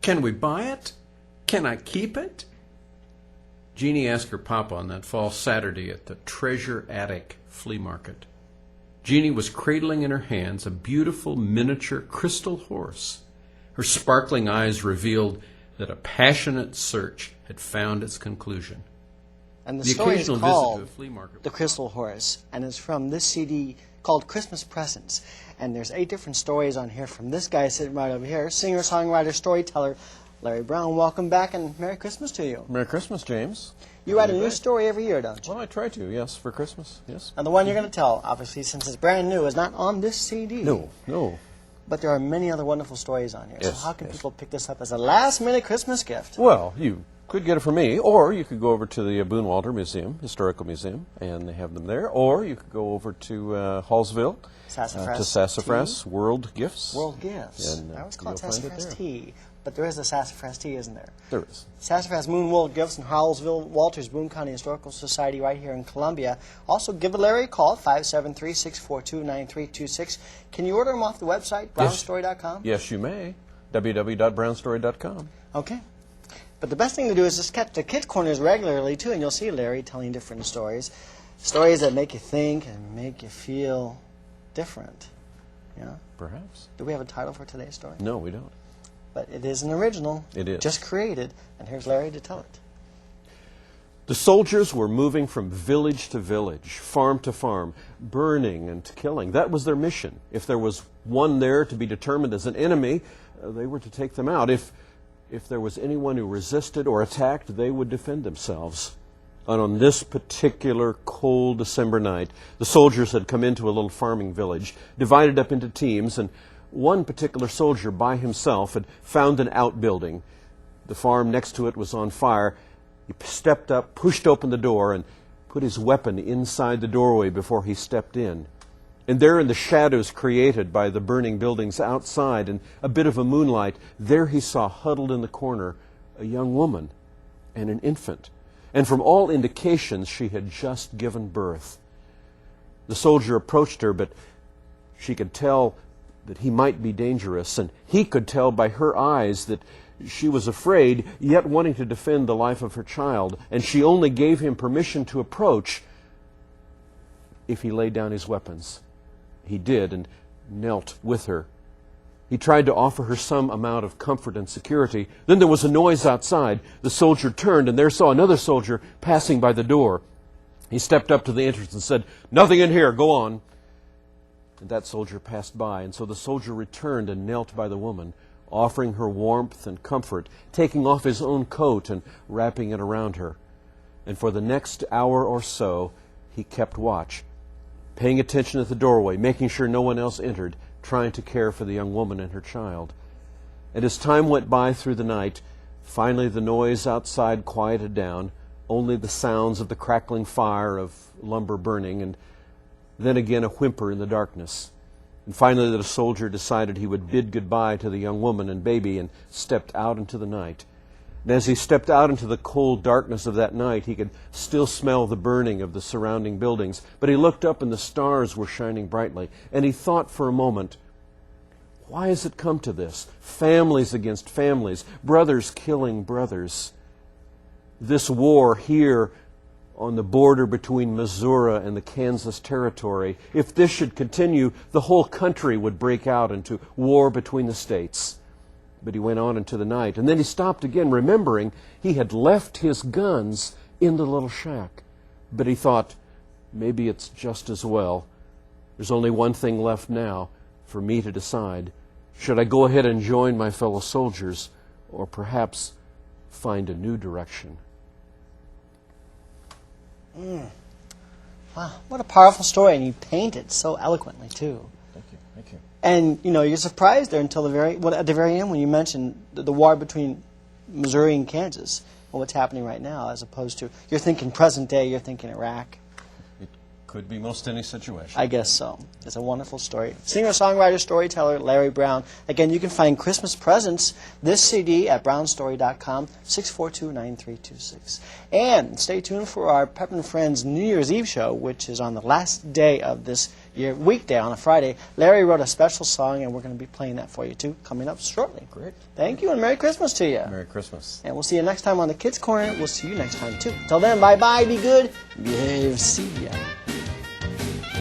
Can we buy it? Can I keep it? Jeanie asked her papa on that fall Saturday at the Treasure Attic flea market. Jeanie was cradling in her hands a beautiful miniature crystal horse. Her sparkling eyes revealed that a passionate search had found its conclusion. And the story is called visit to a flea market The Crystal Horse, and it's from this CD called Christmas Presents. And there's 8 different stories on here from this guy sitting right over here, singer, songwriter, storyteller, Larry Brown. Welcome back, and Merry Christmas to you. Merry Christmas, James. You write a new story every year, don't you? Well, I try to, yes, for Christmas, yes. And the one you're going to tell, obviously, since it's brand new, is not on this CD. No. But there are many other wonderful stories on here. Yes, so how can people pick this up as a last-minute Christmas gift? Well, you could get it from me, or you could go over to the Boone Walter Museum, Historical Museum, and they have them there. Or you could go over to Hallsville, Sassafras to Sassafras World Gifts. World Gifts. And, I always call it you'll find it Sassafras there. Tea. But there is a Sassafras Tea, isn't there? There is. Sassafras Moon World Gifts in Howellsville, Walters, Boone County Historical Society right here in Columbia. Also, give Larry a call at 573-642-9326. Can you order them off the website, brownstory.com? Yes, you may. www.brownstory.com. Okay. But the best thing to do is just catch the Kids Corners regularly, too, and you'll see Larry telling different stories. Stories that make you think and make you feel different. Yeah? Perhaps. Do we have a title for today's story? No, we don't. But it is an original. It is. Just created. And here's Larry to tell it. The soldiers were moving from village to village, farm to farm, burning and killing. That was their mission. If there was one there to be determined as an enemy, they were to take them out. If there was anyone who resisted or attacked, they would defend themselves. And on this particular cold December night, the soldiers had come into a little farming village, divided up into teams, and one particular soldier by himself had found an outbuilding. The farm next to it was on fire. He stepped up, pushed open the door, and put his weapon inside the doorway before he stepped in. And there in the shadows created by the burning buildings outside and a bit of a moonlight, there he saw huddled in the corner a young woman and an infant. And from all indications, she had just given birth. The soldier approached her, but she could tell that he might be dangerous, and he could tell by her eyes that she was afraid, yet wanting to defend the life of her child, and she only gave him permission to approach if he laid down his weapons. He did, and knelt with her. He tried to offer her some amount of comfort and security. Then there was a noise outside. The soldier turned, and there saw another soldier passing by the door. He stepped up to the entrance and said, "Nothing in here, go on." And that soldier passed by, and so the soldier returned and knelt by the woman, offering her warmth and comfort, taking off his own coat and wrapping it around her. And for the next hour or so, he kept watch, paying attention at the doorway, making sure no one else entered, trying to care for the young woman and her child. And as time went by through the night, finally the noise outside quieted down, only the sounds of the crackling fire of lumber burning, and then again a whimper in the darkness. And finally the soldier decided he would bid goodbye to the young woman and baby and stepped out into the night. And as he stepped out into the cold darkness of that night, he could still smell the burning of the surrounding buildings. But he looked up and the stars were shining brightly. And he thought for a moment, why has it come to this? Families against families, brothers killing brothers. This war here on the border between Missouri and the Kansas Territory, if this should continue, the whole country would break out into war between the states. But he went on into the night, and then he stopped again, remembering he had left his guns in the little shack. But he thought, maybe it's just as well. There's only one thing left now for me to decide. Should I go ahead and join my fellow soldiers, or perhaps find a new direction? Wow, what a powerful story, and you paint it so eloquently, too. Thank you. And, you know, you're surprised there until at the very end when you mentioned the war between Missouri and Kansas and what's happening right now, as opposed to, you're thinking present day, you're thinking Iraq. It could be most any situation. I guess so. It's a wonderful story. Singer-songwriter, storyteller, Larry Brown. Again, you can find Christmas presents, this CD, at brownstory.com, 642-9326. And stay tuned for our Pep and Friends New Year's Eve show, which is on the last day of this your weekday on a Friday. Larry wrote a special song, and we're going to be playing that for you too, coming up shortly. Great. Thank you, and Merry Christmas to you. Merry Christmas. And we'll see you next time on the Kids Corner. We'll see you next time too. Till then, bye-bye, be good, behave, see ya.